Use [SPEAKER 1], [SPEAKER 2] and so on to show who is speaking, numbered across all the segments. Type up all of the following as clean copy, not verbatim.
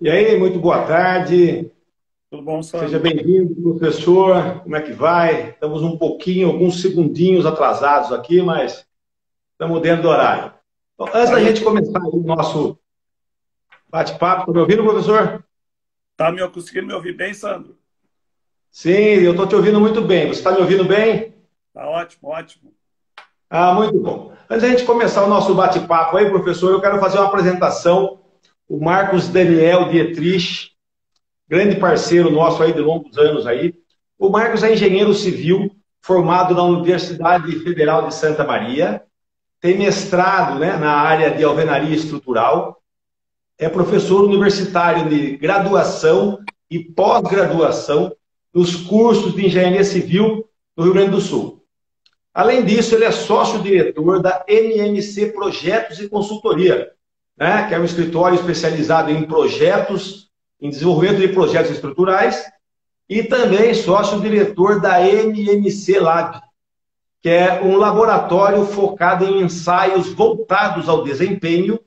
[SPEAKER 1] E aí, muito boa tarde.
[SPEAKER 2] Tudo bom,
[SPEAKER 1] Seja
[SPEAKER 2] Sandro?
[SPEAKER 1] bem-vindo, professor. Como é que vai? Estamos um pouquinho, alguns segundinhos atrasados aqui, mas estamos dentro do horário. Bom, antes
[SPEAKER 2] Tá
[SPEAKER 1] da
[SPEAKER 2] me,
[SPEAKER 1] gente começar o nosso bate-papo, está me ouvindo, professor?
[SPEAKER 2] conseguindo me ouvir bem, Sandro?
[SPEAKER 1] Sim, eu estou te ouvindo muito bem. Você está me ouvindo bem?
[SPEAKER 2] Tá ótimo, ótimo.
[SPEAKER 1] Ah, muito bom. Antes da gente começar o nosso bate-papo aí, professor, eu quero fazer uma apresentação. O Marcos Daniel Dietrich, grande parceiro nosso aí de longos anos aí. O Marcos é engenheiro civil, formado na Universidade Federal de Santa Maria, tem mestrado, né, na área de alvenaria estrutural, é professor universitário de graduação e pós-graduação nos cursos de engenharia civil no Rio Grande do Sul. Além disso, ele é sócio-diretor da NMC Projetos e Consultoria, né, que é um escritório especializado em projetos, em desenvolvimento de projetos estruturais, e também sócio-diretor da NMC Lab, que é um laboratório focado em ensaios voltados ao desempenho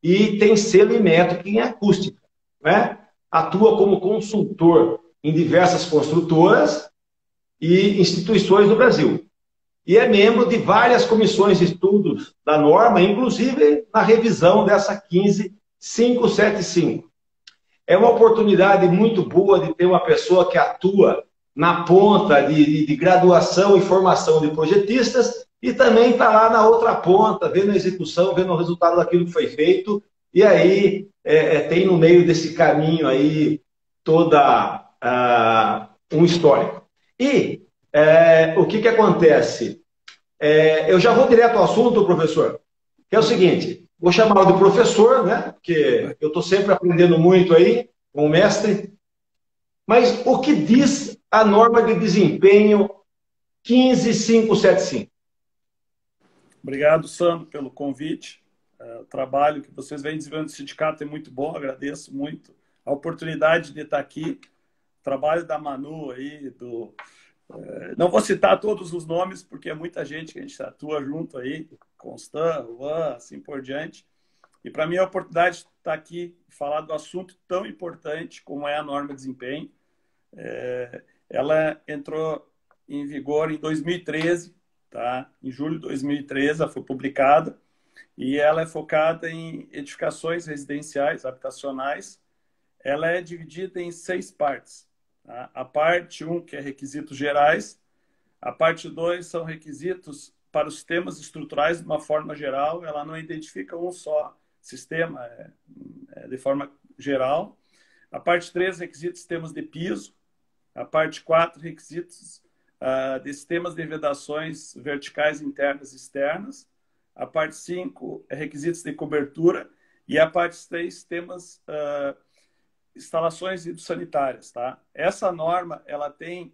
[SPEAKER 1] e tem selo e métrica em acústica. Né? Atua como consultor em diversas construtoras e instituições do Brasil. E é membro de várias comissões de estudos da norma, inclusive na revisão dessa 15575. É uma oportunidade muito boa de ter uma pessoa que atua na ponta de graduação e formação de projetistas e também está lá na outra ponta, vendo a execução, vendo o resultado daquilo que foi feito, e aí tem no meio desse caminho aí toda um histórico. E o que acontece? Eu já vou direto ao assunto, professor, que é o seguinte, vou chamá-lo de professor, né? Porque eu estou sempre aprendendo muito aí com o mestre. Mas o que diz a norma de desempenho 15575?
[SPEAKER 2] Obrigado, Sandro, pelo convite. O trabalho que vocês vêm desenvolvendo no sindicato é muito bom, agradeço muito a oportunidade de estar aqui. O trabalho da Manu aí, não vou citar todos os nomes, porque é muita gente que a gente atua junto aí, Constant, Juan, assim por diante. E para mim é a oportunidade de estar aqui e falar do assunto tão importante como é a norma de desempenho. Ela entrou em vigor em 2013, tá? Em julho de 2013 ela foi publicada e ela é focada em edificações residenciais, habitacionais. Ela é dividida em 6 partes. Tá? A parte 1, que é requisitos gerais. A parte 2 são requisitos para os sistemas estruturais de uma forma geral. Ela não identifica um só sistema de forma geral. A parte 3, requisitos de sistemas de piso. A parte 4, requisitos de sistemas de vedações verticais internas e externas. A parte 5, requisitos de cobertura. E a parte 6, sistemas, instalações hidrossanitárias. Tá? Essa norma ela tem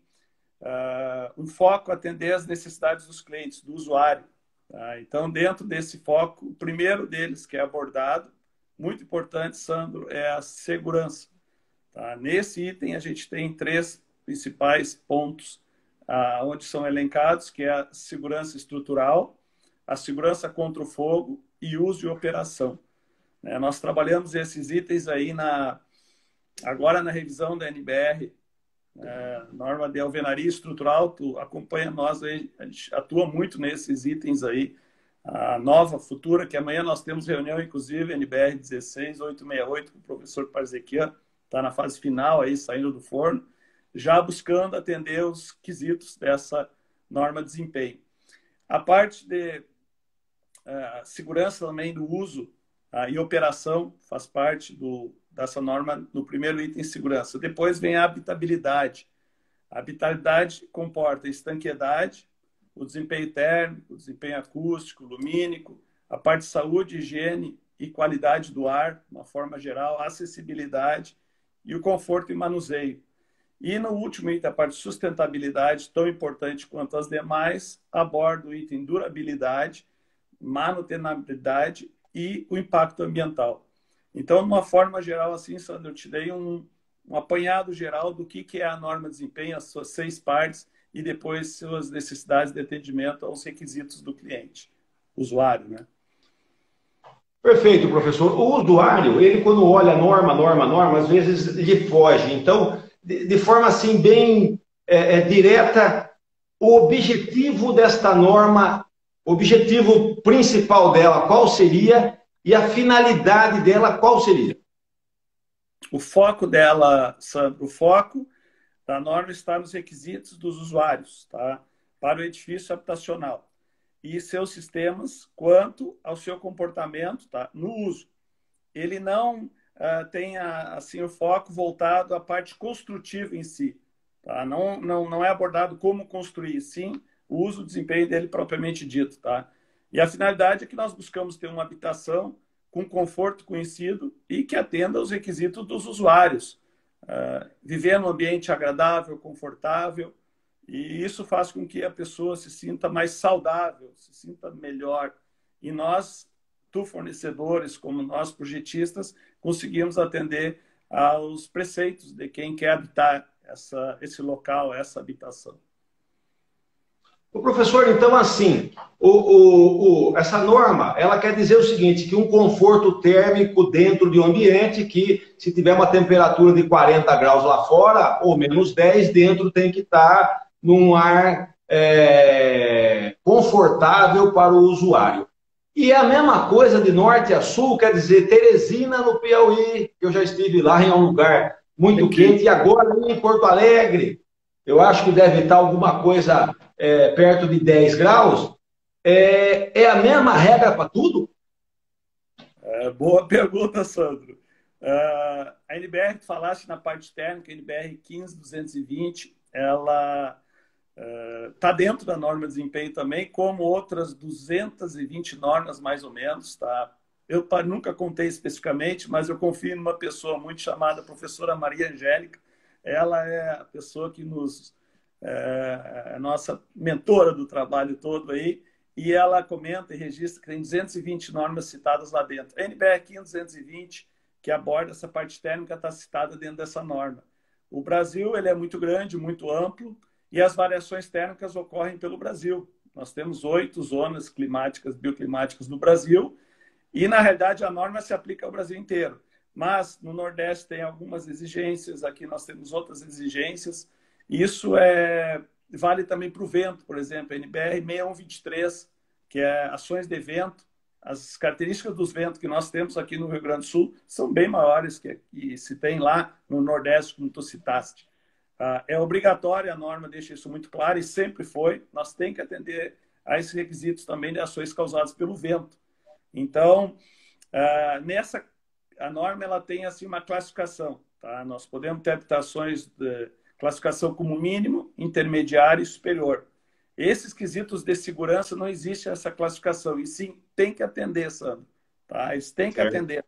[SPEAKER 2] um foco a atender às necessidades dos clientes, do usuário. Tá? Então, dentro desse foco, o primeiro deles que é abordado, muito importante, Sandro, é a segurança. Tá? Nesse item, a gente tem 3 principais pontos onde são elencados, que é a segurança estrutural, a segurança contra o fogo e uso e operação. Nós trabalhamos esses itens aí agora na revisão da NBR, norma de alvenaria estrutural, tu acompanha nós aí, a gente atua muito nesses itens aí, a nova, futura, que amanhã nós temos reunião, inclusive, NBR 16868, com o professor Parzequian, está na fase final aí, saindo do forno, já buscando atender os quesitos dessa norma de desempenho. A parte de segurança também do uso e operação faz parte dessa norma no primeiro item de segurança. Depois vem a habitabilidade. A habitabilidade comporta estanqueidade, o desempenho térmico, o desempenho acústico, lumínico, a parte de saúde, higiene e qualidade do ar, de uma forma geral, a acessibilidade e o conforto e manuseio. E no último item, a parte de sustentabilidade, tão importante quanto as demais, aborda o item durabilidade, manutenabilidade e o impacto ambiental. Então, de uma forma geral, assim, Sandro, eu te dei um apanhado geral do que é a norma de desempenho, as suas 6 partes, e depois suas necessidades de atendimento aos requisitos do cliente, usuário, né?
[SPEAKER 1] Perfeito, professor. O usuário, ele quando olha norma, às vezes lhe foge. Então, de forma assim bem direta, o objetivo desta norma, o objetivo principal dela, qual seria? E a finalidade dela, qual seria?
[SPEAKER 2] O foco dela, Sandro, o foco da norma está nos requisitos dos usuários, tá? Para o edifício habitacional e seus sistemas quanto ao seu comportamento, tá? No uso. Ele não tem assim o foco voltado à parte construtiva em si, tá? Não é abordado como construir, sim o uso, o desempenho dele propriamente dito, tá? E a finalidade é que nós buscamos ter uma habitação com conforto conhecido e que atenda aos requisitos dos usuários. Viver num ambiente agradável, confortável, e isso faz com que a pessoa se sinta mais saudável, se sinta melhor. E nós, tu fornecedores, como nós projetistas, conseguimos atender aos preceitos de quem quer habitar esse local, essa habitação.
[SPEAKER 1] O professor, então, assim, essa norma, ela quer dizer o seguinte, que um conforto térmico dentro de um ambiente que, se tiver uma temperatura de 40 graus lá fora, ou menos 10, dentro tem que estar num ar confortável para o usuário. E é a mesma coisa de norte a sul, quer dizer, Teresina, no Piauí, que eu já estive lá em um lugar muito quente, e agora em Porto Alegre, eu acho que deve estar alguma coisa perto de 10 graus. É a mesma regra para tudo?
[SPEAKER 2] Boa pergunta, Sandro. A NBR que falaste na parte térmica, a NBR 15220, ela está dentro da norma de desempenho também, como outras 220 normas, mais ou menos. Tá? Eu nunca contei especificamente, mas eu confio numa pessoa muito chamada professora Maria Angélica. Ela é a pessoa que a nossa mentora do trabalho todo aí, e ela comenta e registra que tem 220 normas citadas lá dentro. A NBR 15220, que aborda essa parte térmica, está citada dentro dessa norma. O Brasil ele é muito grande, muito amplo, e as variações térmicas ocorrem pelo Brasil. Nós temos 8 zonas climáticas, bioclimáticas no Brasil, e, na realidade, a norma se aplica ao Brasil inteiro. Mas no Nordeste tem algumas exigências, aqui nós temos outras exigências. Isso vale também para o vento, por exemplo, a NBR 6123, que é ações de vento. As características dos ventos que nós temos aqui no Rio Grande do Sul são bem maiores que se tem lá no Nordeste, como tu citaste. É obrigatória, a norma deixa isso muito claro, e sempre foi. Nós temos que atender a esses requisitos também de ações causadas pelo vento. Então, a norma ela tem assim, uma classificação. Tá? Nós podemos ter habitações de classificação como mínimo, intermediário e superior. Esses quesitos de segurança não existe essa classificação, e sim tem que atender, Sandro. Tá? Eles têm que atender.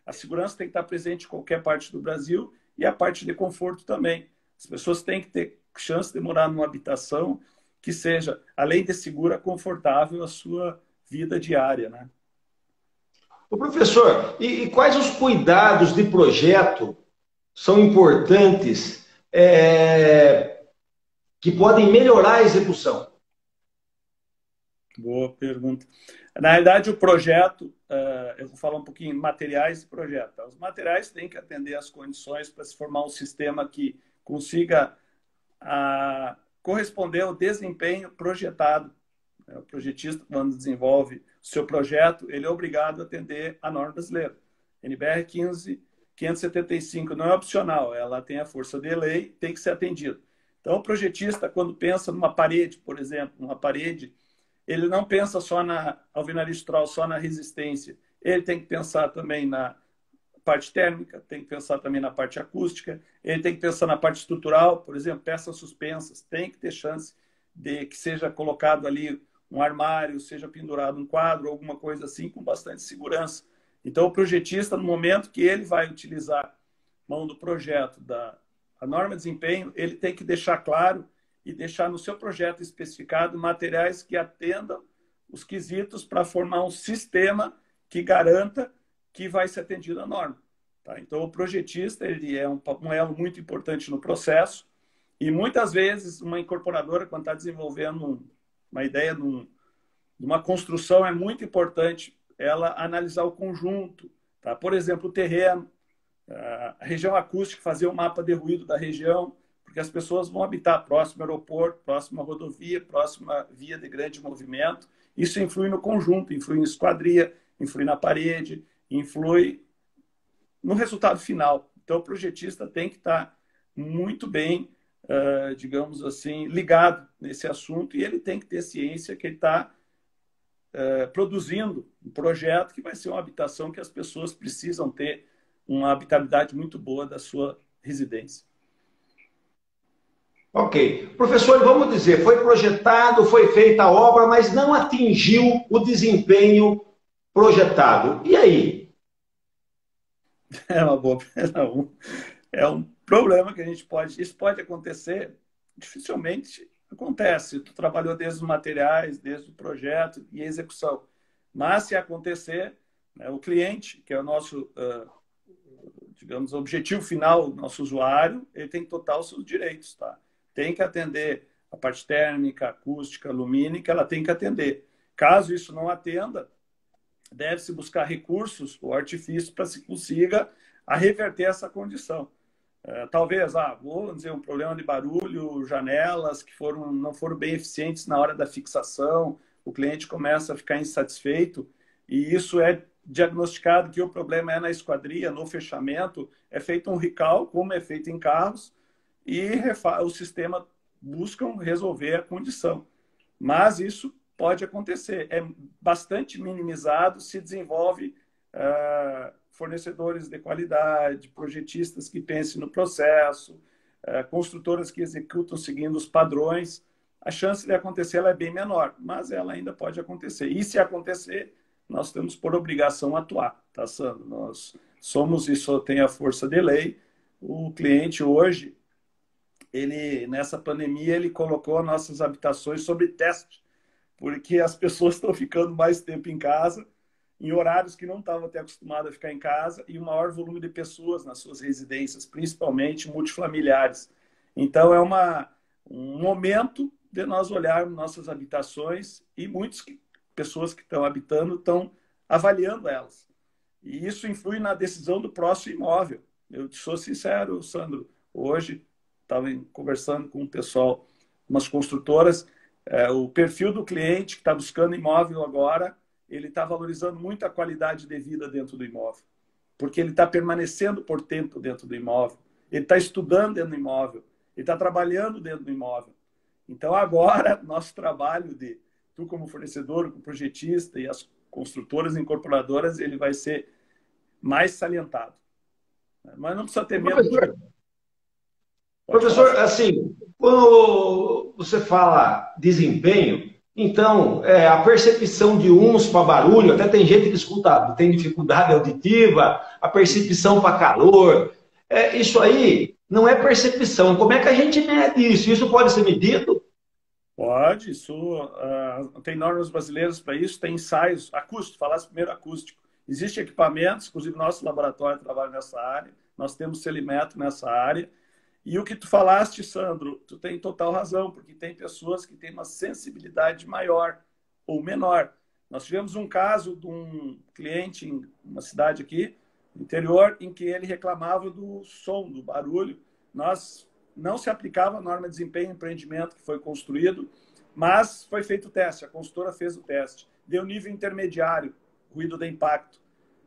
[SPEAKER 2] A segurança tem que estar presente em qualquer parte do Brasil, e a parte de conforto também. As pessoas têm que ter chance de morar numa habitação que seja, além de segura, confortável a sua vida diária, né?
[SPEAKER 1] O professor, e quais os cuidados de projeto são importantes que podem melhorar a execução?
[SPEAKER 2] Boa pergunta. Na realidade, o projeto, eu vou falar um pouquinho de materiais e projeto. Os materiais têm que atender às condições para se formar um sistema que consiga corresponder ao desempenho projetado. O projetista, quando desenvolve o seu projeto, ele é obrigado a atender a norma brasileira. NBR 15575 não é opcional, ela tem a força de lei, tem que ser atendido. Então, o projetista, quando pensa numa parede, por exemplo, uma parede, ele não pensa só na alvenaria estrutural, só na resistência. Ele tem que pensar também na parte térmica, tem que pensar também na parte acústica, ele tem que pensar na parte estrutural, por exemplo, peças suspensas, tem que ter chance de que seja colocado ali um armário, seja pendurado um quadro, alguma coisa assim, com bastante segurança. Então, o projetista, no momento que ele vai utilizar mão do projeto, a norma de desempenho, ele tem que deixar claro e deixar no seu projeto especificado materiais que atendam os quesitos para formar um sistema que garanta que vai ser atendido a norma. Tá? Então, o projetista ele é um elo muito importante no processo, e muitas vezes uma incorporadora, quando está desenvolvendo uma ideia de uma construção, é muito importante ela analisar o conjunto, tá? Por exemplo, o terreno, a região acústica, fazer um mapa de ruído da região, porque as pessoas vão habitar próximo ao aeroporto, próximo à rodovia, próxima via de grande movimento. Isso influi no conjunto, influi em esquadria, influi na parede, influi no resultado final. Então, o projetista tem que estar muito bem, digamos assim, ligado nesse assunto, e ele tem que ter ciência que ele está produzindo um projeto que vai ser uma habitação que as pessoas precisam ter uma habitabilidade muito boa da sua residência.
[SPEAKER 1] Ok. Professor, vamos dizer, foi projetado, foi feita a obra, mas não atingiu o desempenho projetado. E aí?
[SPEAKER 2] É uma boa. É um problema que a gente pode. Isso pode acontecer, dificilmente acontece. Tu trabalhou desde os materiais, desde o projeto e a execução. Mas se acontecer, né, o cliente, que é o nosso, digamos, objetivo final, o nosso usuário, ele tem que total os seus direitos, tá? Tem que atender a parte térmica, acústica, lumínica, ela tem que atender. Caso isso não atenda, deve-se buscar recursos ou artifícios para se consiga a reverter essa condição. Talvez, vou dizer, um problema de barulho, janelas que não foram bem eficientes na hora da fixação, o cliente começa a ficar insatisfeito, e isso é diagnosticado que o problema é na esquadria, no fechamento, é feito um recall, como é feito em carros, e o sistema busca resolver a condição. Mas isso pode acontecer. É bastante minimizado, se desenvolve fornecedores de qualidade, projetistas que pensem no processo, construtoras que executam seguindo os padrões. A chance de acontecer ela é bem menor, mas ela ainda pode acontecer. E se acontecer, nós temos por obrigação atuar, tá, Sandro? Nós somos, isso tem a força de lei. O cliente hoje, nessa pandemia, ele colocou nossas habitações sob teste, porque as pessoas estão ficando mais tempo em casa, em horários que não estavam até acostumados a ficar em casa, e o maior volume de pessoas nas suas residências, principalmente multifamiliares. Então, é um momento de nós olharmos nossas habitações, e muitas pessoas que estão habitando estão avaliando elas. E isso influi na decisão do próximo imóvel. Eu te sou sincero, Sandro, hoje estava conversando com o pessoal, umas construtoras, o perfil do cliente que está buscando imóvel agora, ele está valorizando muito a qualidade de vida dentro do imóvel, porque ele está permanecendo por tempo dentro do imóvel, ele está estudando dentro do imóvel, ele está trabalhando dentro do imóvel. Então, agora, nosso trabalho tu como fornecedor, como projetista e as construtoras e incorporadoras, ele vai ser mais salientado. Mas não precisa ter medo.
[SPEAKER 1] Professor, assim, quando você fala desempenho, então, a percepção de uns para barulho, até tem gente que escuta, tem dificuldade auditiva, a percepção para calor, isso aí não é percepção. Como é que a gente mede isso? Isso pode ser medido?
[SPEAKER 2] Pode, tem normas brasileiras para isso, tem ensaios, acústico, falasse primeiro acústico. Existem equipamentos, inclusive nosso laboratório trabalha nessa área, nós temos celimetro nessa área. E o que tu falaste, Sandro, tu tem total razão, porque tem pessoas que têm uma sensibilidade maior ou menor. Nós tivemos um caso de um cliente em uma cidade aqui, no interior, em que ele reclamava do som, do barulho. Nós não se aplicava a norma de desempenho e empreendimento que foi construído, mas foi feito o teste, a consultora fez o teste. Deu nível intermediário, ruído de impacto.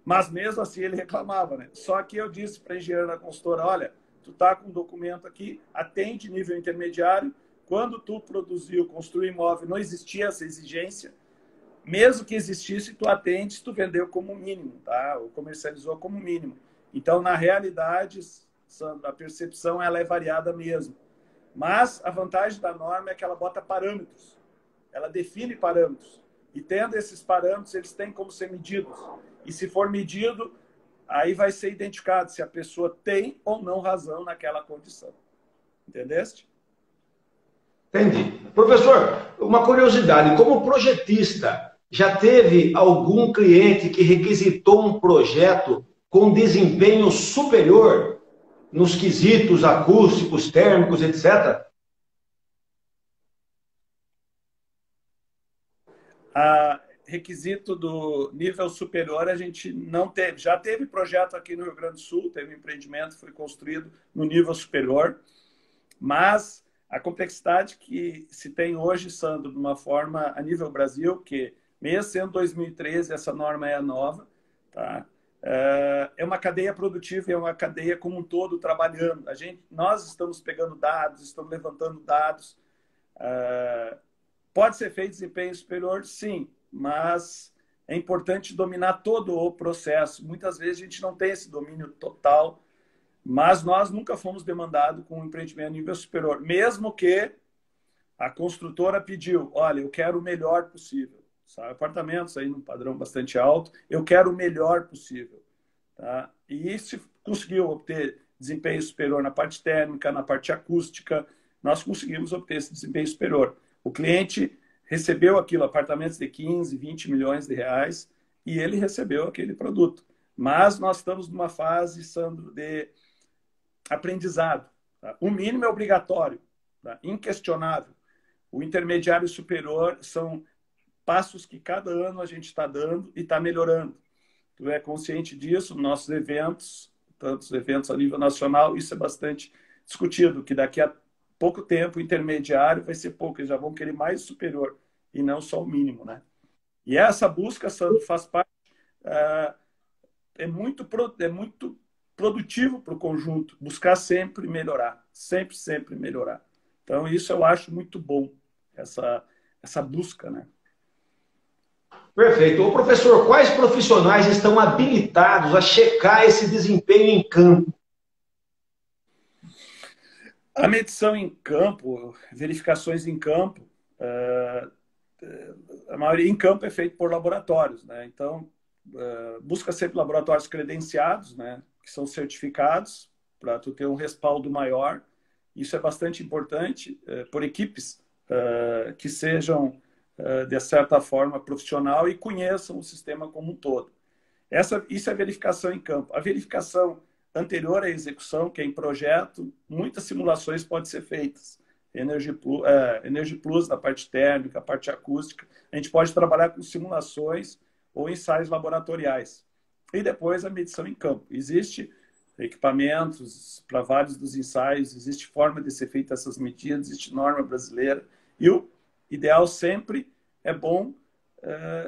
[SPEAKER 2] Mas mesmo assim ele reclamava, né? Só que eu disse para a engenheira da consultora, olha, tu tá com um documento aqui, atende nível intermediário. Quando tu produziu, construiu imóvel, não existia essa exigência. Mesmo que existisse, tu atende, tu vendeu como mínimo, tá? Ou comercializou como mínimo. Então, na realidade, Sandro, a percepção ela é variada mesmo. Mas a vantagem da norma é que ela bota parâmetros. Ela define parâmetros. E tendo esses parâmetros, eles têm como ser medidos. E se for medido, aí vai ser identificado se a pessoa tem ou não razão naquela condição. Entendeste?
[SPEAKER 1] Entendi. Professor, uma curiosidade, como projetista, já teve algum cliente que requisitou um projeto com desempenho superior nos quesitos acústicos, térmicos, etc?
[SPEAKER 2] requisito do nível superior a gente não teve. Já teve projeto aqui no Rio Grande do Sul, teve um empreendimento que foi construído no nível superior, mas a complexidade que se tem hoje, Sandro, de uma forma a nível Brasil, que mesmo sendo 2013, essa norma é nova, tá? É uma cadeia produtiva, é uma cadeia como um todo trabalhando. Nós estamos pegando dados, estamos levantando dados. Pode ser feito desempenho superior, sim, mas é importante dominar todo o processo. Muitas vezes a gente não tem esse domínio total, mas nós nunca fomos demandados com um empreendimento a nível superior, mesmo que a construtora pediu, olha, eu quero o melhor possível. Sabe? Apartamentos aí num padrão bastante alto, eu quero o melhor possível. Tá? E se conseguiu obter desempenho superior na parte térmica, na parte acústica, nós conseguimos obter esse desempenho superior. O cliente recebeu aquilo, apartamentos de 15, 20 milhões de reais, e ele recebeu aquele produto. Mas nós estamos numa fase, Sandro, de aprendizado. Tá? O mínimo é obrigatório, tá? Inquestionável. O intermediário superior são passos que cada ano a gente está dando e está melhorando. Tu é consciente disso, nossos eventos, tantos eventos a nível nacional, isso é bastante discutido, que daqui a pouco tempo o intermediário vai ser pouco, eles já vão querer mais superior e não só o mínimo, né? E essa busca, Sandro, faz parte, é muito produtivo para o conjunto, buscar sempre melhorar, sempre melhorar. Então, isso eu acho muito bom, essa busca, né?
[SPEAKER 1] Perfeito. Ô, professor, quais profissionais estão habilitados a checar esse desempenho em campo?
[SPEAKER 2] A medição em campo, verificações em campo, a maioria em campo é feito por laboratórios, né? Então, busca sempre laboratórios credenciados, né? Que são certificados para tu ter um respaldo maior. Isso é bastante importante, por equipes que sejam, de certa forma, profissional e conheçam o sistema como um todo. Isso é verificação em campo. A verificação anterior à execução, que é em projeto, muitas simulações podem ser feitas. Energy Plus na parte térmica, a parte acústica. A gente pode trabalhar com simulações ou ensaios laboratoriais. E depois a medição em campo. Existe equipamentos para vários dos ensaios, existe forma de ser feita essas medidas, existe norma brasileira. E o ideal sempre é bom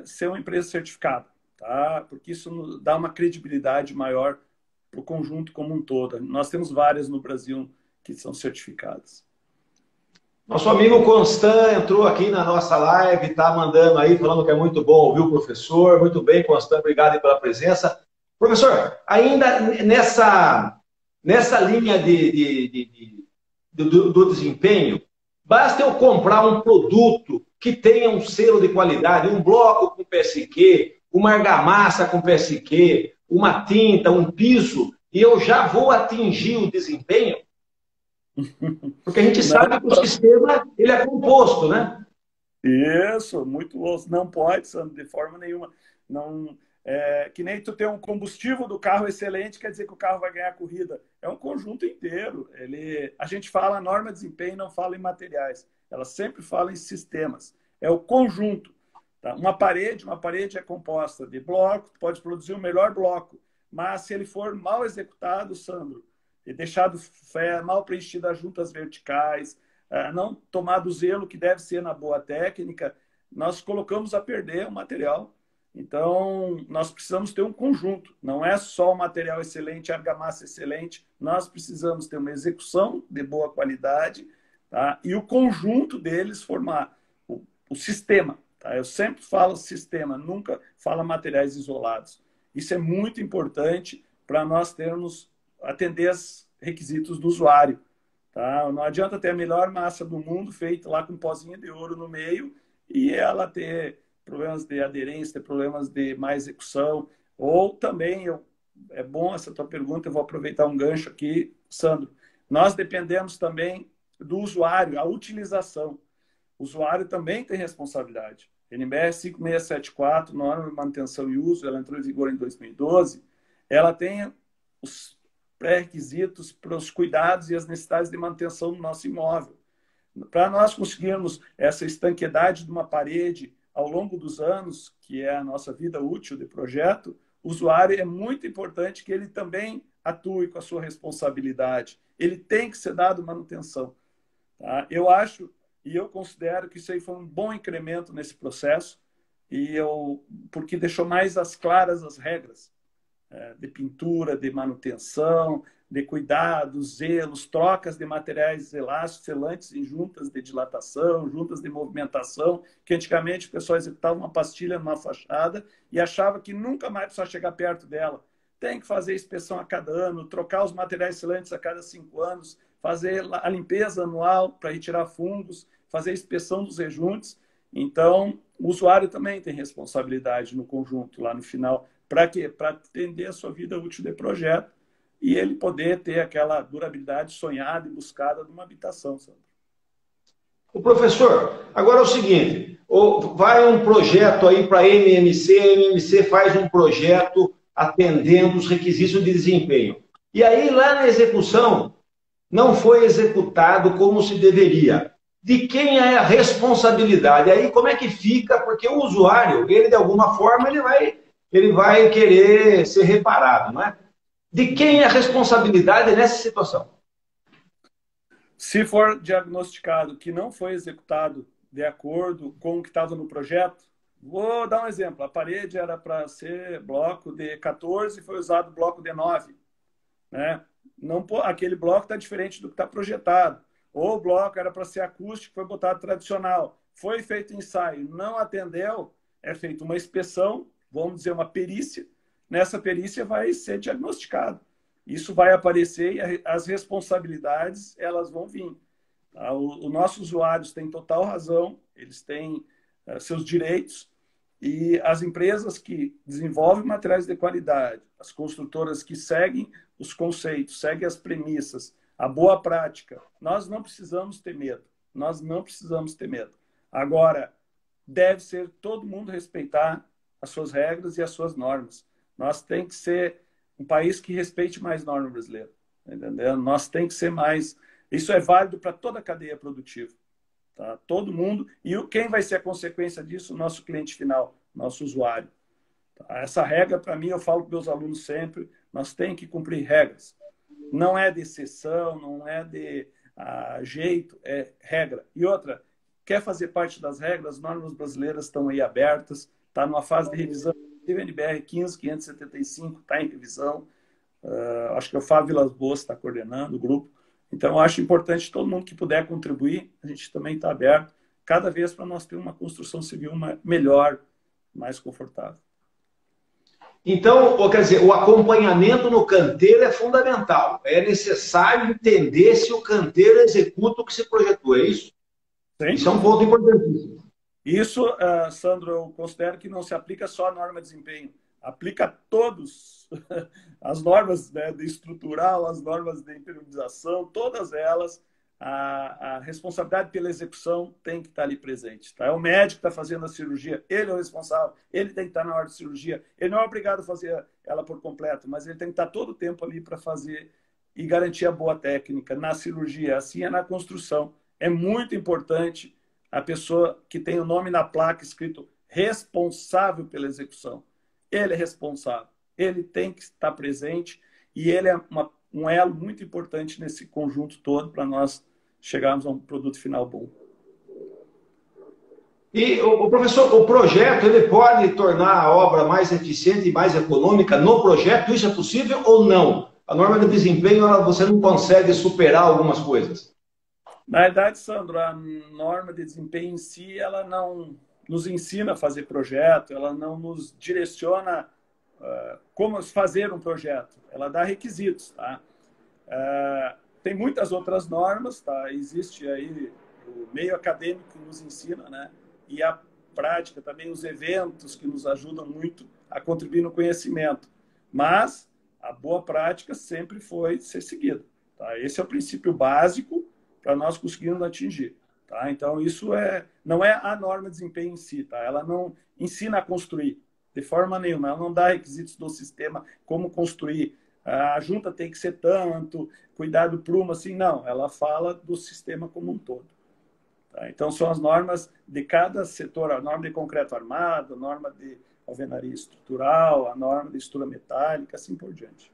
[SPEAKER 2] ser uma empresa certificada, tá? Porque isso dá uma credibilidade maior para o conjunto como um todo. Nós temos várias no Brasil que são certificadas.
[SPEAKER 1] Nosso amigo Constant entrou aqui na nossa live, está mandando aí, falando que é muito bom ouvir o professor. Muito bem, Constant, obrigado aí pela presença. Professor, ainda nessa linha do desempenho, basta eu comprar um produto que tenha um selo de qualidade, um bloco com PSQ, uma argamassa com PSQ, uma tinta, um piso, e eu já vou atingir o desempenho? Porque a gente sabe que o sistema ele é composto, né?
[SPEAKER 2] Isso, muito louco. Não pode, Sandro, de forma nenhuma. Não, que nem tu ter um combustível do carro excelente, quer dizer que o carro vai ganhar a corrida. É um conjunto inteiro. A gente fala norma de desempenho, não fala em materiais. Ela sempre fala em sistemas. É o conjunto. Tá? Uma parede é composta de bloco, tu pode produzir o melhor bloco. Mas se ele for mal executado, Sandro, e deixado mal preenchido as juntas verticais, não tomado o zelo que deve ser na boa técnica, nós colocamos a perder o material. Então, nós precisamos ter um conjunto. Não é só o material excelente, a argamassa excelente. Nós precisamos ter uma execução de boa qualidade, tá? E o conjunto deles formar o sistema. Tá? Eu sempre falo sistema, nunca falo materiais isolados. Isso é muito importante para nós atender os requisitos do usuário. Tá? Não adianta ter a melhor massa do mundo feita lá com um pozinho de ouro no meio e ela ter problemas de aderência, ter problemas de má execução. Ou também, é bom essa tua pergunta, eu vou aproveitar um gancho aqui, Sandro. Nós dependemos também do usuário, a utilização. O usuário também tem responsabilidade. NBR 5674, norma de manutenção e uso, ela entrou em vigor em 2012, ela tem os pré-requisitos para os cuidados e as necessidades de manutenção do nosso imóvel. Para nós conseguirmos essa estanqueidade de uma parede ao longo dos anos, que é a nossa vida útil de projeto, o usuário é muito importante que ele também atue com a sua responsabilidade. Ele tem que ser dado manutenção. Tá? Eu acho e eu considero que isso aí foi um bom incremento nesse processo, porque deixou mais as claras as regras de pintura, de manutenção, de cuidados, zelos, trocas de materiais elásticos, selantes em juntas de dilatação, juntas de movimentação, que antigamente o pessoal executava uma pastilha numa fachada e achava que nunca mais precisava chegar perto dela. Tem que fazer inspeção a cada ano, trocar os materiais selantes a cada 5 anos, fazer a limpeza anual para retirar fungos, fazer a inspeção dos rejuntes. Então, o usuário também tem responsabilidade no conjunto, lá no final. Para quê? Para atender a sua vida útil de projeto e ele poder ter aquela durabilidade sonhada e buscada de uma habitação, Sandro.
[SPEAKER 1] O professor, agora é o seguinte, vai um projeto aí para a MMC faz um projeto atendendo os requisitos de desempenho. E aí, lá na execução, não foi executado como se deveria. De quem é a responsabilidade? Aí, como é que fica? Porque o usuário, ele de alguma forma, ele vai querer ser reparado, não é? De quem é a responsabilidade nessa situação?
[SPEAKER 2] Se for diagnosticado que não foi executado de acordo com o que estava no projeto, vou dar um exemplo. A parede era para ser bloco de 14 e foi usado bloco de 9. Né? Não, aquele bloco está diferente do que está projetado. Ou o bloco era para ser acústico, foi botado tradicional. Foi feito ensaio, não atendeu, é feita uma inspeção, vamos dizer uma perícia. Nessa perícia vai ser diagnosticado. Isso vai aparecer e as responsabilidades elas vão vir. Tá? Os nossos usuários têm total razão, eles têm seus direitos e as empresas que desenvolvem materiais de qualidade, as construtoras que seguem os conceitos, seguem as premissas, a boa prática, nós não precisamos ter medo. Nós não precisamos ter medo. Agora, deve ser todo mundo respeitar as suas regras e as suas normas. Nós tem que ser um país que respeite mais norma brasileira. Entendeu? Nós tem que ser mais... Isso é válido para toda a cadeia produtiva. Tá? Todo mundo. E quem vai ser a consequência disso? O nosso cliente final, nosso usuário. Tá? Essa regra, para mim, eu falo para meus alunos sempre, nós temos que cumprir regras. Não é de exceção, não é de jeito, é regra. E outra, quer fazer parte das regras, as normas brasileiras estão aí abertas, está numa fase de revisão. O NBR 15575 está em revisão. Acho que o Fábio Vilas Boas está coordenando o grupo. Então, eu acho importante todo mundo que puder contribuir, a gente também está aberto, cada vez para nós ter uma construção civil melhor, mais confortável.
[SPEAKER 1] Então, quer dizer, o acompanhamento no canteiro é fundamental. É necessário entender se o canteiro executa o que se projetou, é isso?
[SPEAKER 2] Sim.
[SPEAKER 1] Isso é um ponto importantíssimo.
[SPEAKER 2] Isso, Sandro, eu considero que não se aplica só à norma de desempenho. Aplica a todos as normas, né, de estrutural, as normas de impermeabilização, todas elas, a responsabilidade pela execução tem que estar ali presente. Tá? É o médico que está fazendo a cirurgia, ele é o responsável, ele tem que estar na hora de cirurgia. Ele não é obrigado a fazer ela por completo, mas ele tem que estar todo o tempo ali para fazer e garantir a boa técnica na cirurgia. Assim é na construção. É muito importante a pessoa que tem o nome na placa escrito responsável pela execução. Ele é responsável, ele tem que estar presente e ele é um elo muito importante nesse conjunto todo para nós chegarmos a um produto final bom.
[SPEAKER 1] E, o professor, o projeto ele pode tornar a obra mais eficiente e mais econômica no projeto? Isso é possível ou não? A norma de desempenho, você não consegue superar algumas coisas.
[SPEAKER 2] Na verdade, Sandro, a norma de desempenho em si, ela não nos ensina a fazer projeto, ela não nos direciona como fazer um projeto. Ela dá requisitos, tá? Tem muitas outras normas, tá? Existe aí o meio acadêmico que nos ensina, né? E a prática também, os eventos que nos ajudam muito a contribuir no conhecimento. Mas a boa prática sempre foi ser seguida, tá? Esse é o princípio básico para nós conseguirmos atingir. Tá? Então, isso não é a norma de desempenho em si. Tá? Ela não ensina a construir de forma nenhuma. Ela não dá requisitos do sistema como construir. A junta tem que ser tanto, cuidado prumo, assim. Não, ela fala do sistema como um todo. Tá? Então, são as normas de cada setor, a norma de concreto armado, a norma de alvenaria estrutural, a norma de estrutura metálica, assim por diante.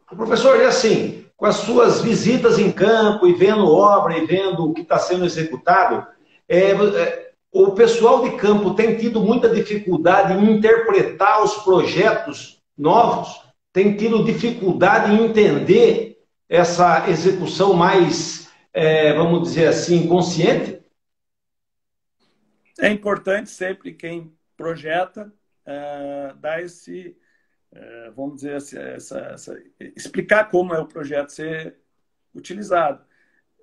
[SPEAKER 1] Professor, e assim, com as suas visitas em campo e vendo obra e vendo o que está sendo executado, o pessoal de campo tem tido muita dificuldade em interpretar os projetos novos, tem tido dificuldade em entender essa execução mais, vamos dizer assim, consciente?
[SPEAKER 2] É importante sempre quem projeta dar esse, vamos dizer assim, explicar como é o projeto ser utilizado.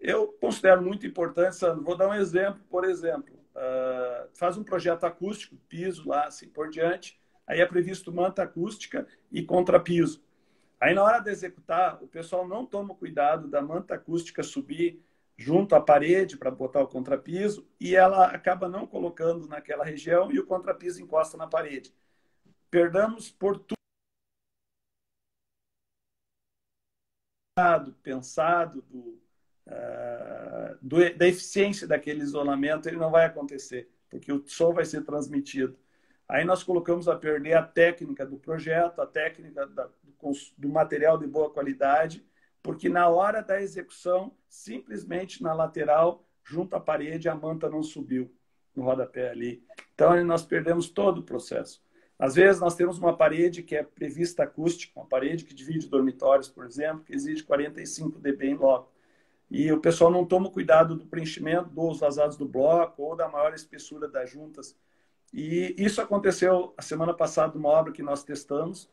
[SPEAKER 2] Eu considero muito importante, Sandro, vou dar um exemplo, por exemplo, faz um projeto acústico, piso lá, assim por diante, aí é previsto manta acústica e contrapiso. Aí na hora de executar, o pessoal não toma cuidado da manta acústica subir junto à parede para botar o contrapiso e ela acaba não colocando naquela região e o contrapiso encosta na parede. Perdamos por tudo pensado da eficiência daquele isolamento, ele não vai acontecer, porque o som vai ser transmitido. Aí nós colocamos a perder a técnica do projeto, a técnica do material de boa qualidade, porque na hora da execução, simplesmente na lateral, junto à parede, a manta não subiu no rodapé ali. Então, nós perdemos todo o processo. Às vezes, nós temos uma parede que é prevista acústica, uma parede que divide dormitórios, por exemplo, que exige 45 dB em loco. E o pessoal não toma cuidado do preenchimento dos vazados do bloco ou da maior espessura das juntas. E isso aconteceu a semana passada numa obra que nós testamos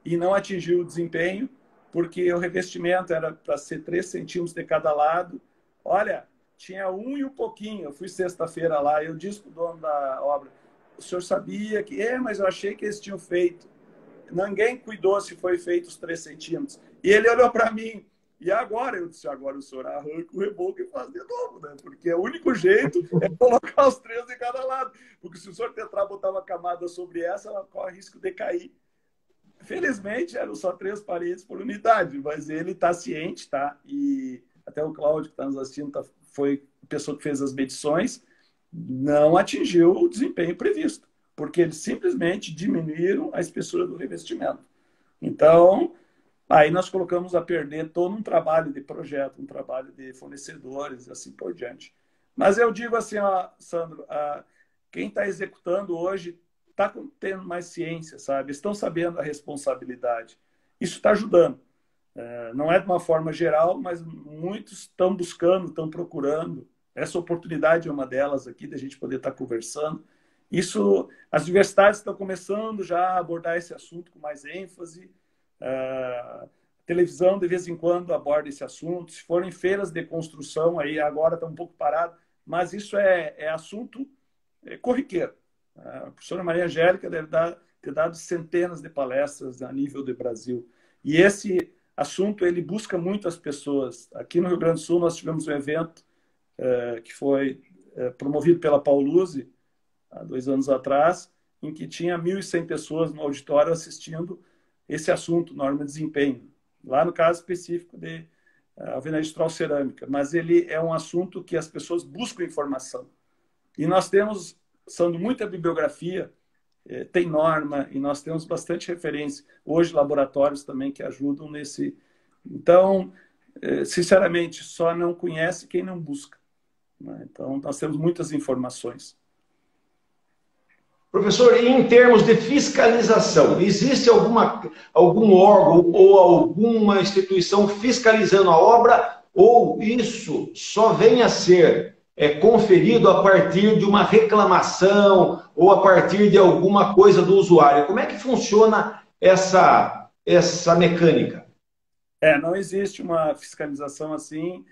[SPEAKER 2] e não atingiu o desempenho, porque o revestimento era para ser 3 centímetros de cada lado. Olha, tinha 1 e um pouquinho. Eu fui sexta-feira lá e eu disse para o dono da obra, o senhor sabia que... mas eu achei que eles tinham feito. Ninguém cuidou se foi feito os 3 centímetros. E ele olhou para mim. E agora? Eu disse, agora o senhor arranca o reboco e faz de novo, né? Porque o único jeito é colocar os 3 de cada lado. Porque se o senhor tentar botar uma camada sobre essa, ela corre risco de cair. Felizmente, eram só 3 paredes por unidade, mas ele está ciente, tá? E até o Cláudio, que está nos assistindo, foi a pessoa que fez as medições, não atingiu o desempenho previsto, porque eles simplesmente diminuíram a espessura do revestimento. Então, aí nós colocamos a perder todo um trabalho de projeto, um trabalho de fornecedores, assim por diante. Mas eu digo assim, ó, Sandro, quem está executando hoje está tendo mais ciência, sabe? Estão sabendo a responsabilidade. Isso está ajudando. Não é de uma forma geral, mas muitos estão buscando, estão procurando. Essa oportunidade é uma delas aqui, da gente poder estar conversando. Isso, as universidades estão começando já a abordar esse assunto com mais ênfase. A televisão, de vez em quando, aborda esse assunto. Se forem feiras de construção, aí agora está um pouco parado, mas isso é assunto corriqueiro. A professora Maria Angélica deve ter dado centenas de palestras a nível do Brasil. E esse assunto, ele busca muito as pessoas. Aqui no Rio Grande do Sul, nós tivemos um evento que foi promovido pela Pauluzi, há 2 anos atrás, em que tinha 1.100 pessoas no auditório assistindo esse assunto, norma de desempenho. Lá no caso específico de alvenaria estrutural cerâmica. Mas ele é um assunto que as pessoas buscam informação. E nós temos, sendo muita bibliografia, tem norma, e nós temos bastante referência. Hoje, laboratórios também que ajudam nesse... Então, sinceramente, só não conhece quem não busca. Então, nós temos muitas informações.
[SPEAKER 1] Professor, e em termos de fiscalização, existe algum órgão ou alguma instituição fiscalizando a obra, ou isso só vem a ser conferido a partir de uma reclamação ou a partir de alguma coisa do usuário? Como é que funciona essa mecânica?
[SPEAKER 2] Não existe uma fiscalização assim.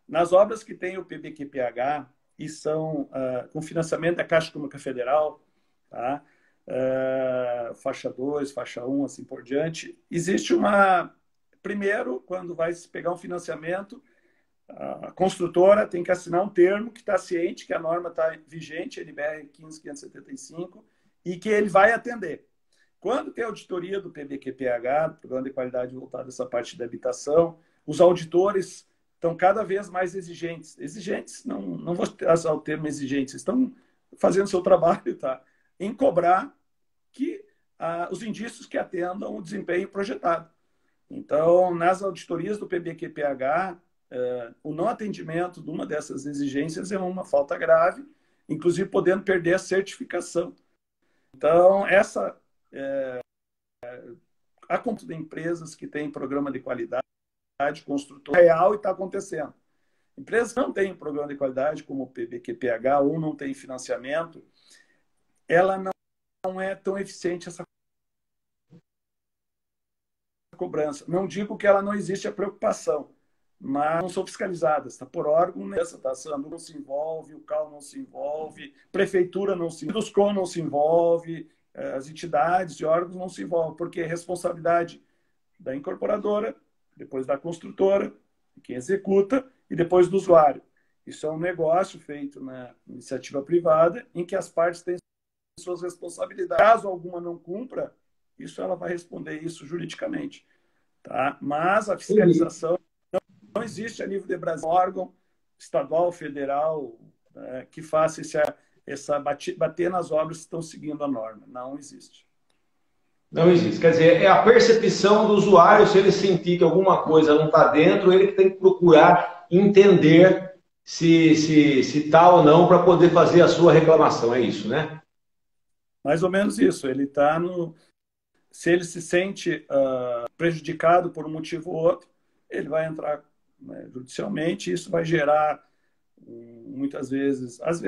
[SPEAKER 2] Nas obras que tem o PBQPH e são com financiamento da Caixa Econômica Federal, tá? Faixa 2, faixa 1, assim por diante, existe uma... Primeiro, quando vai se pegar um financiamento, a construtora tem que assinar um termo que está ciente que a norma está vigente, NBR 15575, e que ele vai atender. Quando tem auditoria do PBQPH, Programa de Qualidade voltado a essa parte da habitação, os auditores estão cada vez mais exigentes. Exigentes, não vou usar o termo exigentes, estão fazendo seu trabalho, tá? Em cobrar que os indícios que atendam o desempenho projetado. Então, nas auditorias do PBQPH, o não atendimento de uma dessas exigências é uma falta grave, inclusive podendo perder a certificação. Então, a conta de empresas que têm programa de qualidade construtor real e está acontecendo. Empresas que não têm programa de qualidade, como o PBQPH, ou não tem financiamento, ela não é tão eficiente essa cobrança. Não digo que ela não existe a preocupação, mas não são fiscalizadas. Está por órgão, tá? SAMU não se envolve, o CAL não se envolve, prefeitura não se envolve, o SCOM não se envolve, as entidades e órgãos não se envolvem, porque é responsabilidade da incorporadora, depois da construtora, quem executa, e depois do usuário. Isso é um negócio feito na iniciativa privada, em que as partes têm suas responsabilidades. Caso alguma não cumpra, isso ela vai responder isso juridicamente. Tá? Mas a fiscalização não existe a nível de Brasil, órgão estadual, federal, que faça bater nas obras que estão seguindo a norma. Não existe.
[SPEAKER 1] Não existe. Quer dizer, é a percepção do usuário, se ele sentir que alguma coisa não está dentro, ele que tem que procurar entender se está ou não para poder fazer a sua reclamação. É isso, né?
[SPEAKER 2] Mais ou menos isso. Ele está no... Se ele se sente prejudicado por um motivo ou outro, ele vai entrar, né, judicialmente, e isso vai gerar, muitas vezes... Às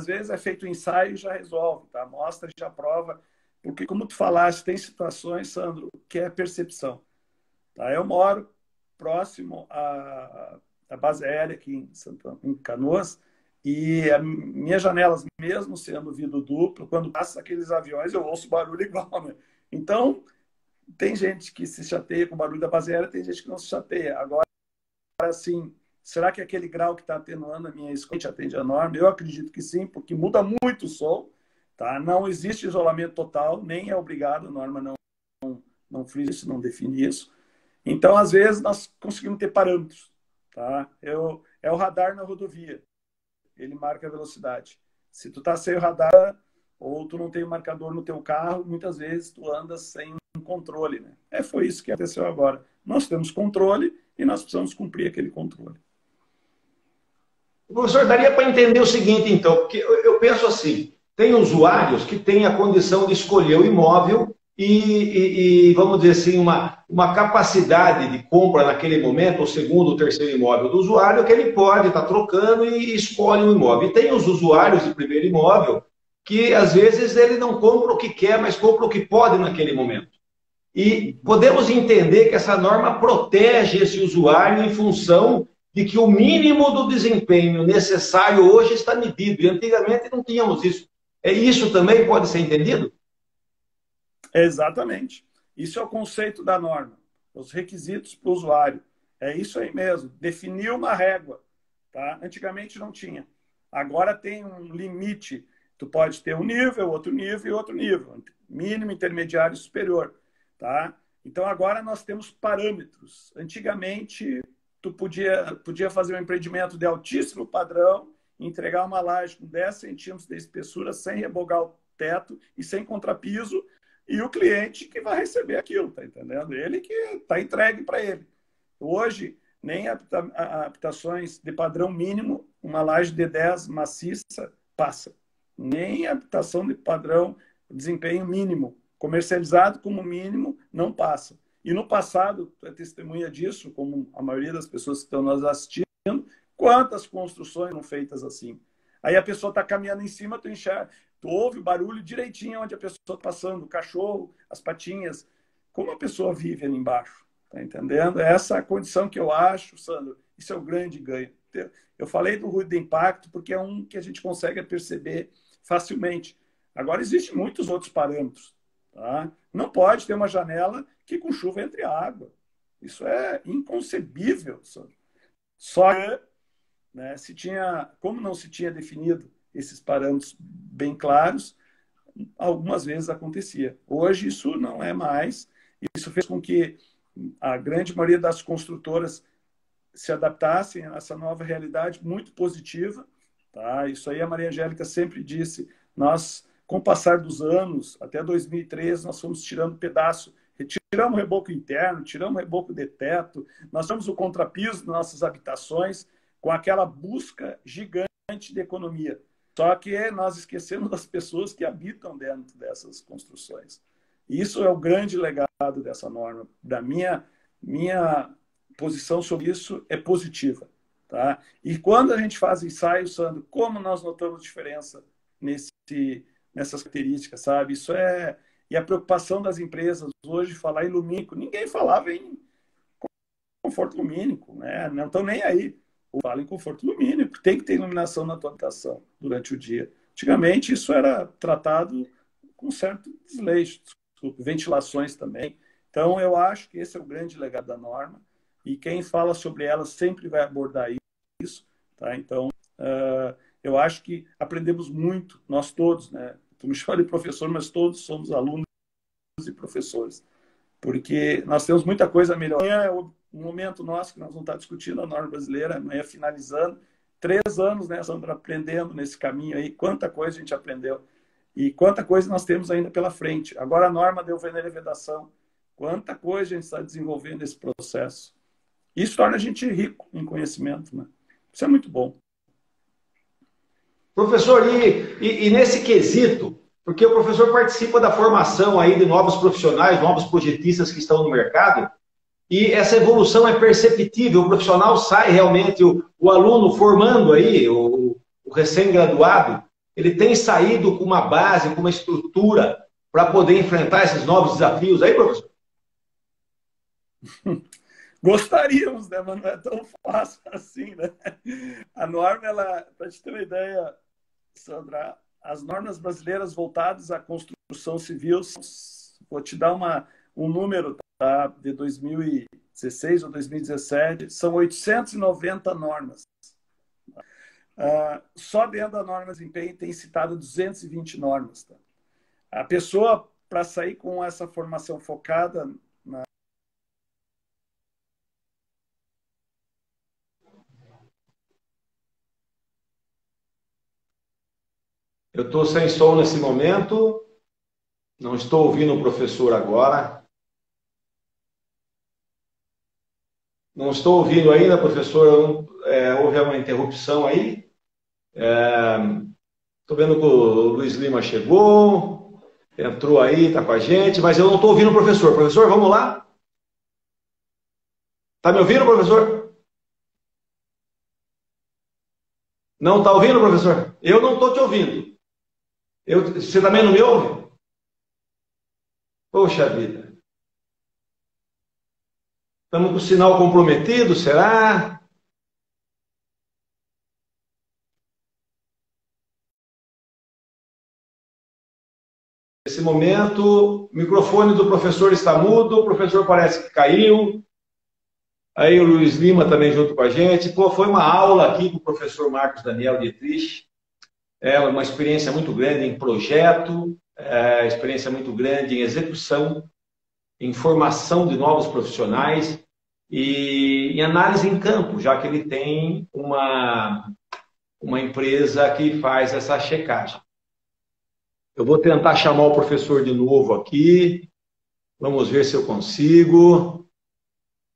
[SPEAKER 2] vezes é feito um ensaio e já resolve, tá? Mostra e já prova. Porque, como tu falaste, tem situações, Sandro, que é percepção. Tá? Eu moro próximo à base aérea aqui em Canoas, e as minhas janelas, mesmo sendo vidro duplo, quando passa aqueles aviões, eu ouço barulho igual, né? Então, tem gente que se chateia com o barulho da base aérea, tem gente que não se chateia. Agora, assim, será que aquele grau que está atenuando a minha escuta atende a norma? Eu acredito que sim, porque muda muito o som. Tá? Não existe isolamento total, nem é obrigado, a norma não frisa isso, não define isso. Então, às vezes, nós conseguimos ter parâmetros. Tá? É o radar na rodovia. Ele marca a velocidade. Se tu está sem o radar ou tu não tem o marcador no teu carro, muitas vezes tu andas sem um controle. Né? Foi isso que aconteceu agora. Nós temos controle e nós precisamos cumprir aquele controle.
[SPEAKER 1] Professor, daria para entender o seguinte, então, porque eu penso assim, tem usuários que têm a condição de escolher o imóvel e vamos dizer assim, uma capacidade de compra naquele momento, o segundo ou terceiro imóvel do usuário, que ele pode estar trocando e escolhe um imóvel. E tem os usuários de primeiro imóvel que, às vezes, ele não compra o que quer, mas compra o que pode naquele momento. E podemos entender que essa norma protege esse usuário em função de que o mínimo do desempenho necessário hoje está medido. E antigamente não tínhamos isso. Isso também pode ser entendido?
[SPEAKER 2] Exatamente. Isso é o conceito da norma. Os requisitos para o usuário. É isso aí mesmo. Definir uma régua. Tá? Antigamente não tinha. Agora tem um limite. Tu pode ter um nível, outro nível e outro nível. Mínimo, intermediário e superior. Tá? Então agora nós temos parâmetros. Antigamente tu podia fazer um empreendimento de altíssimo padrão, entregar uma laje com 10 centímetros de espessura, sem rebogar o teto e sem contrapiso, e o cliente que vai receber aquilo, tá entendendo? Ele que está entregue para ele. Hoje, nem habitações de padrão mínimo, uma laje de 10 maciça, passa. Nem habitação de padrão desempenho mínimo, comercializado como mínimo, não passa. E no passado, tu é testemunha disso, como a maioria das pessoas que estão nos assistindo, quantas construções foram feitas assim. Aí a pessoa está caminhando em cima, tu enxerga, tu ouve o barulho direitinho onde a pessoa está passando, o cachorro, as patinhas. Como a pessoa vive ali embaixo, tá entendendo? Essa é a condição que eu acho, Sandro, isso é o grande ganho. Eu falei do ruído de impacto porque é um que a gente consegue perceber facilmente. Agora, existem muitos outros parâmetros. Tá? Não pode ter uma janela que com chuva entre água. Isso é inconcebível. Só que, né, como não se tinha definido esses parâmetros bem claros, algumas vezes acontecia. Hoje isso não é mais. Isso fez com que a grande maioria das construtoras se adaptassem a essa nova realidade muito positiva. Tá? Isso aí a Maria Angélica sempre disse. Nós, com o passar dos anos, até 2013, nós fomos tirando pedaço. Tiramos o reboco interno, tiramos o reboco de teto, nós tiramos o contrapiso das nossas habitações com aquela busca gigante de economia. Só que nós esquecemos das pessoas que habitam dentro dessas construções. Isso é o grande legado dessa norma. Da minha posição sobre isso é positiva. Tá? E quando a gente faz ensaio, Sandro, como nós notamos diferença nessas características, sabe? Isso é... E a preocupação das empresas hoje falar em lumínico. Ninguém falava em conforto lumínico, né? Não estão nem aí. Fala em conforto lumínico, tem que ter iluminação na tua habitação durante o dia. Antigamente, isso era tratado com certo desleixo, desculpe, ventilações também. Então, eu acho que esse é o grande legado da norma, e quem fala sobre ela sempre vai abordar isso. Tá? Então, eu acho que aprendemos muito, nós todos, né? Tu me chama de professor, mas todos somos alunos e professores, porque nós temos muita coisa a melhorar. Amanhã é o momento nosso que nós vamos estar discutindo a norma brasileira, amanhã finalizando. 3 anos, né, Sandra, aprendendo nesse caminho aí, quanta coisa a gente aprendeu e quanta coisa nós temos ainda pela frente. Agora a norma de alvenaria e vedação, quanta coisa a gente está desenvolvendo nesse processo. Isso torna a gente rico em conhecimento, né? Isso é muito bom.
[SPEAKER 1] Professor, e nesse quesito, porque o professor participa da formação aí de novos profissionais, novos projetistas que estão no mercado, e essa evolução é perceptível, o profissional sai realmente, o aluno formando aí, o recém-graduado, ele tem saído com uma base, com uma estrutura para poder enfrentar esses novos desafios aí, professor?
[SPEAKER 2] Gostaríamos, né? Mas não é tão fácil assim, né? A norma, para te ter uma ideia, Sandra, as normas brasileiras voltadas à construção civil, vou te dar um número, tá? De 2016 ou 2017, são 890 normas. Só dentro da norma de desempenho tem citado 220 normas. Tá? A pessoa, para sair com essa formação focada na...
[SPEAKER 1] Eu estou sem som nesse momento, não estou ouvindo o professor agora. Não estou ouvindo ainda, professor. Houve uma interrupção aí. Estou vendo que o Luiz Lima chegou, entrou aí, está com a gente, mas eu não estou ouvindo o professor. Professor, vamos lá? Está me ouvindo, professor? Não está ouvindo, professor? Eu não estou te ouvindo. Você também não me ouve? Poxa vida. Estamos com o sinal comprometido, será? Nesse momento, o microfone do professor está mudo, o professor parece que caiu. Aí o Luiz Lima também junto com a gente. Pô, foi uma aula aqui com o professor Marcos Daniel Dietrich. É uma experiência muito grande em projeto, experiência muito grande em execução, em formação de novos profissionais e em análise em campo, já que ele tem uma empresa que faz essa checagem. Eu vou tentar chamar o professor de novo aqui. Vamos ver se eu consigo.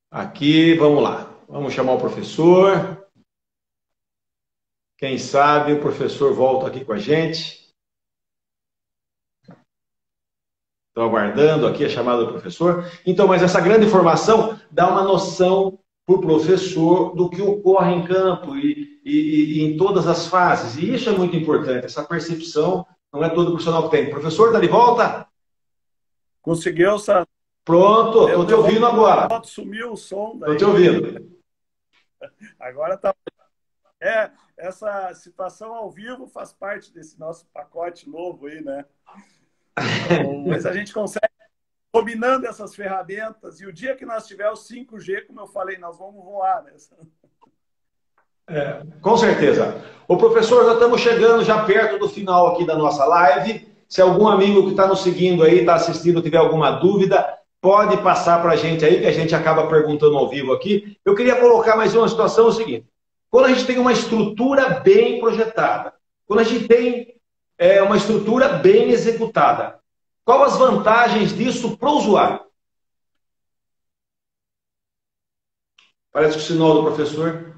[SPEAKER 1] Aqui, vamos lá. Vamos chamar o professor. Quem sabe o professor volta aqui com a gente. Estou aguardando aqui a chamada do professor. Então, mas essa grande informação dá uma noção para o professor do que ocorre em campo e em todas as fases. E isso é muito importante, essa percepção não é todo profissional que tem. Professor, está de volta?
[SPEAKER 2] Conseguiu, Sandro?
[SPEAKER 1] Pronto, estou te ouvindo agora.
[SPEAKER 2] Sumiu o som.
[SPEAKER 1] Estou te ouvindo.
[SPEAKER 2] Agora está... essa situação ao vivo faz parte desse nosso pacote novo aí, né? Então, mas a gente consegue, combinando essas ferramentas, e o dia que nós tiver o 5G, como eu falei, nós vamos voar, né?
[SPEAKER 1] Com certeza. Ô professor, nós estamos chegando já perto do final aqui da nossa live. Se algum amigo que está nos seguindo aí, está assistindo, tiver alguma dúvida, pode passar para a gente aí, que a gente acaba perguntando ao vivo aqui. Eu queria colocar mais uma situação, é o seguinte. Quando a gente tem uma estrutura bem projetada, quando a gente tem uma estrutura bem executada, qual as vantagens disso para o usuário? Parece que o sinal do professor...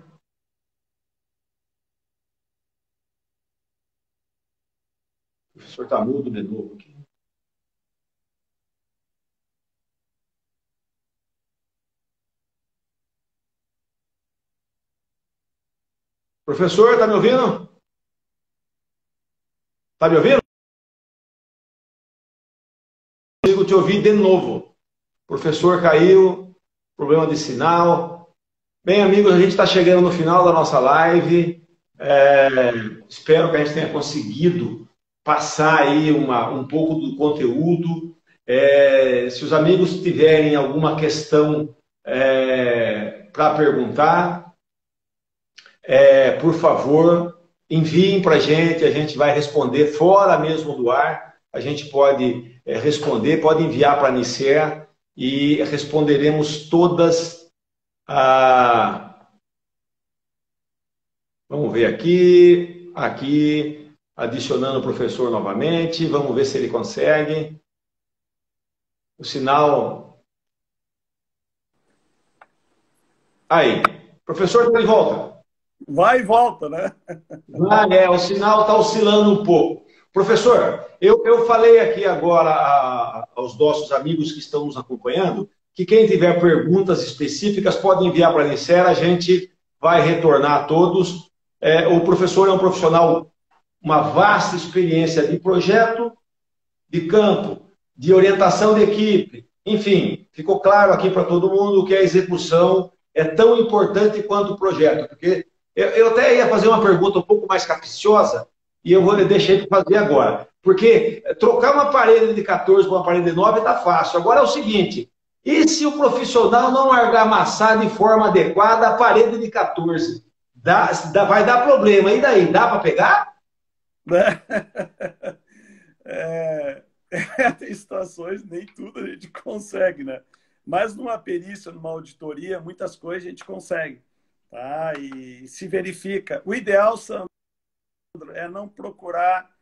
[SPEAKER 1] O professor está mudo de novo aqui. Professor, está me ouvindo? Está me ouvindo? Consigo te ouvir de novo. O professor caiu, problema de sinal. Bem, amigos, a gente está chegando no final da nossa live. Espero que a gente tenha conseguido passar aí um pouco do conteúdo. Se os amigos tiverem alguma questão para perguntar, por favor, enviem para a gente vai responder fora mesmo do ar. A gente pode responder, pode enviar para a Anicer e responderemos todas. Vamos ver aqui, adicionando o professor novamente, vamos ver se ele consegue. O sinal... Aí, professor está de volta.
[SPEAKER 2] Vai e volta, né?
[SPEAKER 1] O sinal está oscilando um pouco. Professor, eu falei aqui agora aos nossos amigos que estão nos acompanhando que quem tiver perguntas específicas pode enviar para a Anicer, a gente vai retornar a todos. O professor é um profissional, uma vasta experiência de projeto, de campo, de orientação de equipe. Enfim, ficou claro aqui para todo mundo que a execução é tão importante quanto o projeto, porque eu até ia fazer uma pergunta um pouco mais capciosa, e eu vou deixar de fazer agora. Porque trocar uma parede de 14 por uma parede de 9 está fácil. Agora é o seguinte, e se o profissional não argamassar de forma adequada a parede de 14? Vai dar problema. E daí, dá para pegar?
[SPEAKER 2] Tem situações, nem tudo a gente consegue, né? Mas numa perícia, numa auditoria, muitas coisas a gente consegue. Tá? E se verifica. O ideal, Sandro, é não procurar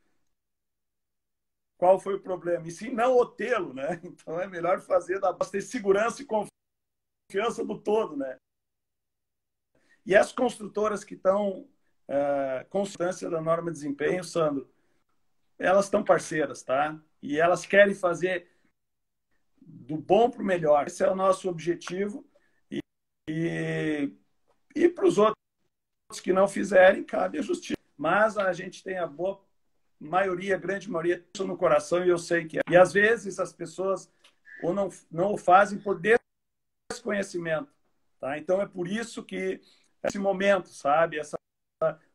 [SPEAKER 2] qual foi o problema, e sim não o tê-lo, né? Então é melhor fazer ter segurança e confiança do todo, né? E as construtoras que estão com constância da norma de desempenho, Sandro, elas estão parceiras, tá? E elas querem fazer do bom para o melhor. Esse é o nosso objetivo. E para os outros que não fizerem, cabe a justiça. Mas a gente tem a boa maioria, a grande maioria, isso no coração, e eu sei que é. E às vezes as pessoas ou não o fazem por desconhecimento. Tá? Então é por isso que esse momento, sabe? Essa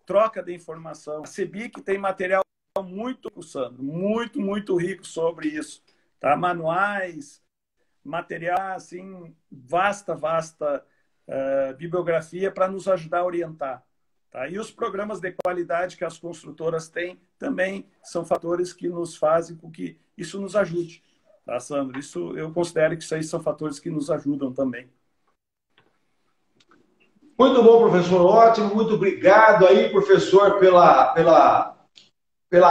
[SPEAKER 2] troca de informação. A CEBIC tem material muito, Sandro, muito rico sobre isso. Tá? Manuais, material, assim, vasta bibliografia para nos ajudar a orientar. Tá? E os programas de qualidade que as construtoras têm também são fatores que nos fazem com que isso nos ajude. Tá, Sandro? Isso, eu considero que isso aí são fatores que nos ajudam também.
[SPEAKER 1] Muito bom, professor. Ótimo. Muito obrigado aí, professor, pela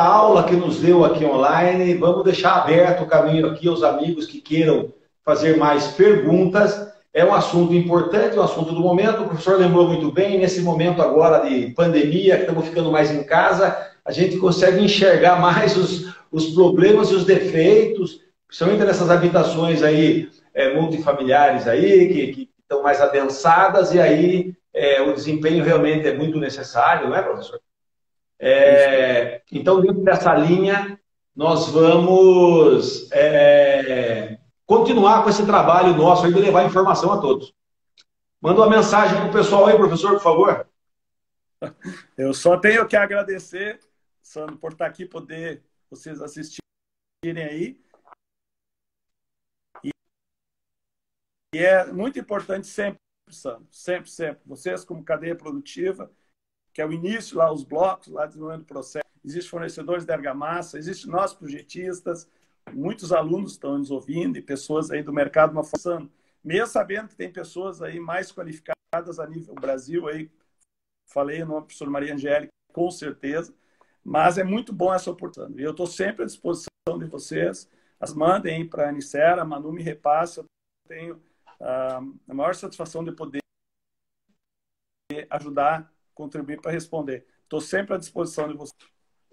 [SPEAKER 1] aula que nos deu aqui online. Vamos deixar aberto o caminho aqui aos amigos que queiram fazer mais perguntas. É um assunto importante, um assunto do momento. O professor lembrou muito bem, nesse momento agora de pandemia, que estamos ficando mais em casa, a gente consegue enxergar mais os problemas e os defeitos, principalmente nessas habitações aí, multifamiliares aí, que estão mais adensadas, e aí o desempenho realmente é muito necessário, não é, professor? Então, dentro dessa linha, nós vamos continuar com esse trabalho nosso aí de levar informação a todos. Manda uma mensagem para o pessoal aí, professor, por favor.
[SPEAKER 2] Eu só tenho que agradecer, Sandro, por estar aqui, poder vocês assistirem aí. E é muito importante sempre, Sandro, sempre, vocês como cadeia produtiva, que é o início lá, os blocos, lá desenvolvendo o processo. Existem fornecedores de argamassa, existem nós projetistas, muitos alunos estão nos ouvindo e pessoas aí do mercado uma forçando, mesmo sabendo que tem pessoas aí mais qualificadas a nível Brasil, aí falei o nome da professora Maria Angélica, com certeza, mas é muito bom essa oportunidade. Eu estou sempre à disposição de vocês, as mandem para a Anicera, a Manu me repassa, eu tenho a maior satisfação de poder ajudar, contribuir para responder. Estou sempre à disposição de vocês.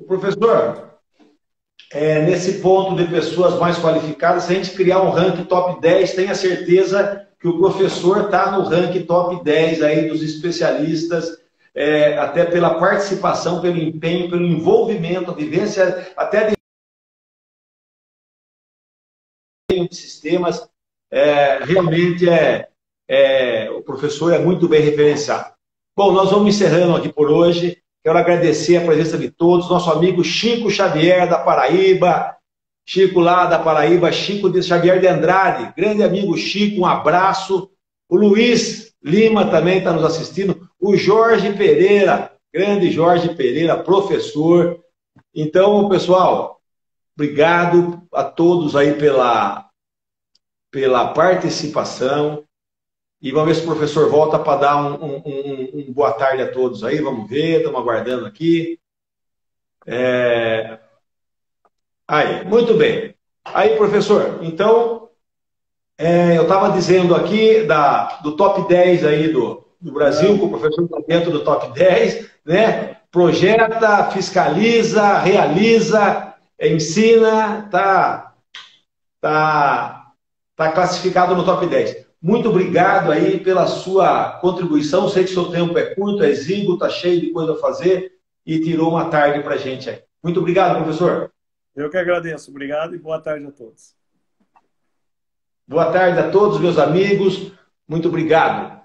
[SPEAKER 1] Professor, nesse ponto de pessoas mais qualificadas, se a gente criar um ranking top 10, tenha certeza que o professor está no ranking top 10 aí dos especialistas, até pela participação, pelo empenho, pelo envolvimento, a vivência, até de sistemas, realmente o professor é muito bem referenciado. Bom, nós vamos encerrando aqui por hoje. Quero agradecer a presença de todos. Nosso amigo Chico Xavier, da Paraíba. Chico lá da Paraíba, Chico de Xavier de Andrade. Grande amigo Chico, um abraço. O Luiz Lima também está nos assistindo. O Jorge Pereira, grande Jorge Pereira, professor. Então, pessoal, obrigado a todos aí pela participação. E vamos ver se o professor volta para dar um boa tarde a todos aí. Vamos ver, estamos aguardando aqui. Aí, muito bem. Aí, professor, então, eu estava dizendo aqui do top 10 aí do Brasil, que o professor está dentro do top 10, né? Projeta, fiscaliza, realiza, ensina, tá classificado no top 10. Muito obrigado aí pela sua contribuição. Sei que o seu tempo é curto, é exíguo, está cheio de coisa a fazer e tirou uma tarde para a gente aí. Muito obrigado, professor.
[SPEAKER 2] Eu que agradeço. Obrigado e boa tarde a todos.
[SPEAKER 1] Boa tarde a todos, meus amigos. Muito obrigado.